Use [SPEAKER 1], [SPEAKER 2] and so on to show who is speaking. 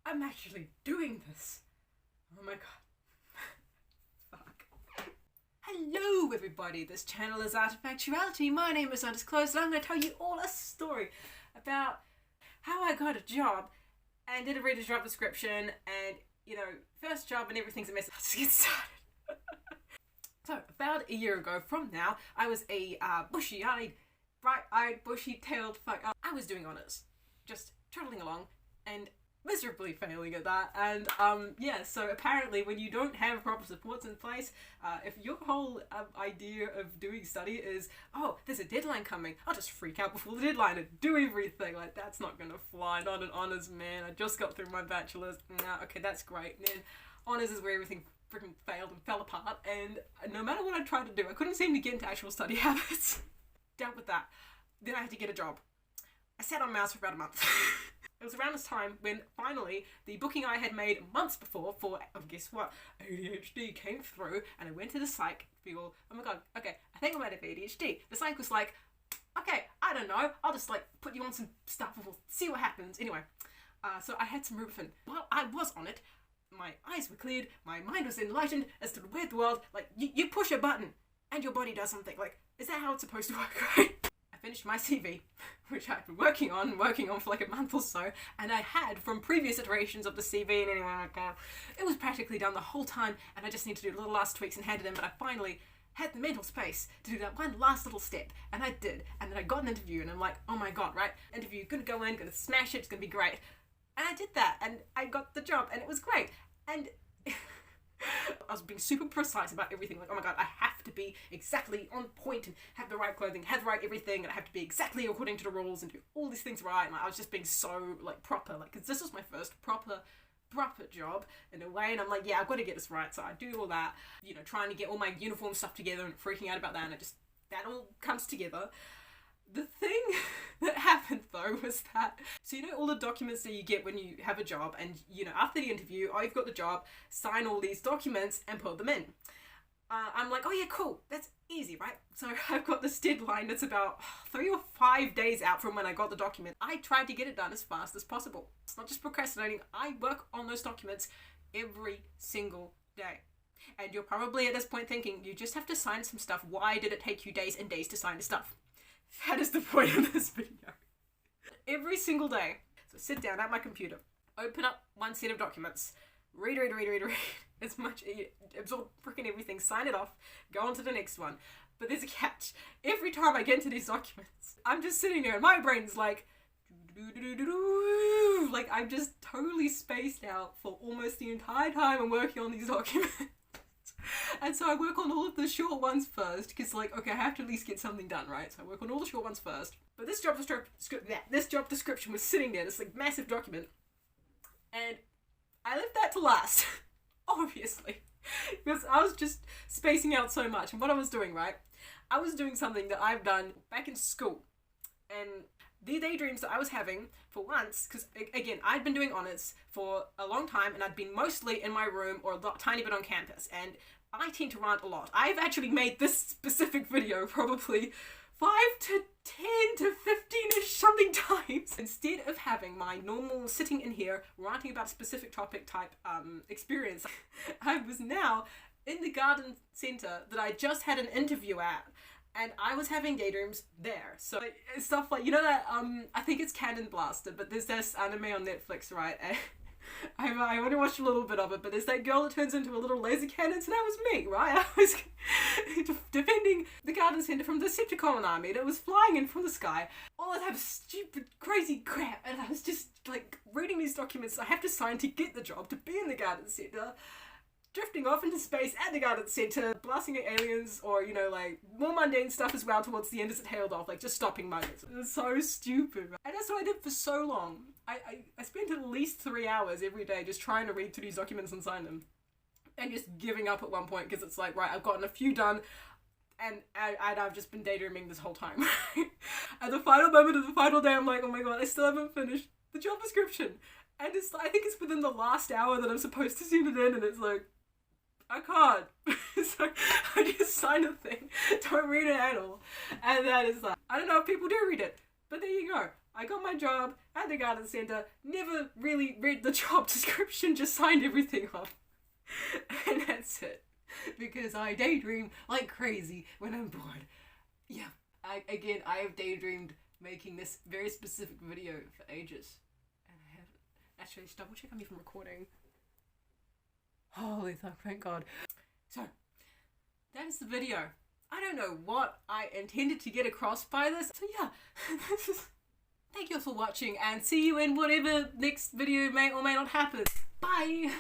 [SPEAKER 1] I'm actually doing this. Oh my god. Fuck. Hello everybody, this channel is Artifactuality. My name is Undisclosed and I'm going to tell you all a story about how I got a job and did a reader's job description and, first job and everything's a mess. Let's get started. So, about a year ago from now, I was a bushy-eyed, bright-eyed, bushy-tailed fuck. I was doing honours, just trundling along and miserably failing at that. And so apparently when you don't have proper supports in place, if your whole idea of doing study is, oh, there's a deadline coming, I'll just freak out before the deadline and do everything, like, that's not gonna fly. Not an honours, man. I just got through my bachelor's. Okay, that's great. And then honours is where everything freaking failed and fell apart, and no matter what I tried to do, I couldn't seem to get into actual study habits. Dealt with that. Then I had to get a job. I sat on mouse for about a month. It was around this time when finally the booking I had made months before for, guess what, ADHD came through, and I went to the psych feel, oh my god, okay, I think I might have ADHD. The psych was like, okay, I don't know, I'll just put you on some stuff and we'll see what happens. Anyway, so I had some Rubifen. While I was on it, my eyes were cleared, my mind was enlightened as to the weird world. Like, you push a button and your body does something. Like, is that how it's supposed to work, right? I finished my CV, which I'd been working on for like a month or so, and I had from previous iterations of the CV, and anyway, it was practically done the whole time, and I just needed to do little last tweaks and hand it in, but I finally had the mental space to do that one last little step, and I did, and then I got an interview, and I'm like, oh my god, right? Interview, gonna go in, gonna smash it, it's gonna be great. And I did that, and I got the job, and it was great. And I was being super precise about everything. Like, oh my god, I have to be exactly on point and have the right clothing, have the right everything, and I have to be exactly according to the rules and do all these things right. And I was just being so, proper. Because this was my first proper job in a way. And I'm like, yeah, I've got to get this right. So I do all that, trying to get all my uniform stuff together and freaking out about that. And that all comes together. The thing that happened though was that, so all the documents that you get when you have a job, and after the interview, oh, you've got the job, sign all these documents and put them in. I'm like, oh yeah, cool, that's easy, right? So I've got this deadline that's about 3 or 5 days out from when I got the document. I tried to get it done as fast as possible. It's not just procrastinating, I work on those documents every single day. And you're probably at this point thinking, you just have to sign some stuff. Why did it take you days and days to sign the stuff? That is the point of this video. Every single day. So sit down at my computer, open up one set of documents, read as much, absorb freaking everything, sign it off, go on to the next one. But there's a catch. Every time I get into these documents, I'm just sitting there and my brain's like I'm just totally spaced out for almost the entire time I'm working on these documents. And so I work on all of the short ones first, because okay, I have to at least get something done, right? So I work on all the short ones first. But this job description was sitting there, this massive document, and I left that to last, obviously, because I was just spacing out so much. And what I was doing, right? I was doing something that I've done back in school, and the daydreams that I was having for once, because again, I'd been doing honours for a long time and I'd been mostly in my room or a tiny bit on campus, and I tend to rant a lot. I've actually made this specific video probably 5 to 10 to 15-ish something times. Instead of having my normal sitting in here ranting about a specific topic type experience, I was now in the garden centre that I just had an interview at. And I was having daydreams there. So stuff like, that, I think it's Cannon Blaster, but there's this anime on Netflix, right? And I only watched a little bit of it, but there's that girl that turns into a little laser cannon, so that was me, right? I was defending the garden centre from the Decepticon army that was flying in from the sky. All that type of stupid, crazy crap, and I was just, reading these documents I have to sign to get the job, to be in the garden centre, drifting off into space at the garden centre, blasting at aliens, or, more mundane stuff as well towards the end as it tailed off, just stopping muggers. It was so stupid. And that's what I did for so long. I spent at least 3 hours every day just trying to read through these documents and sign them. And just giving up at one point, because it's like, right, I've gotten a few done, and I've just been daydreaming this whole time. At the final moment of the final day, I'm like, oh my god, I still haven't finished the job description. And I think it's within the last hour that I'm supposed to send it in, and it's like, I can't. So I just sign a thing, don't read it at all. And that is I don't know if people do read it, but there you go. I got my job at the garden centre, never really read the job description, just signed everything off. And that's it. Because I daydream like crazy when I'm bored. Yeah, I have daydreamed making this very specific video for ages. And I haven't. Actually, just double check I'm even recording. Holy fuck, thank God. So, that is the video. I don't know what I intended to get across by this. So yeah, thank you all for watching and see you in whatever next video may or may not happen. Bye!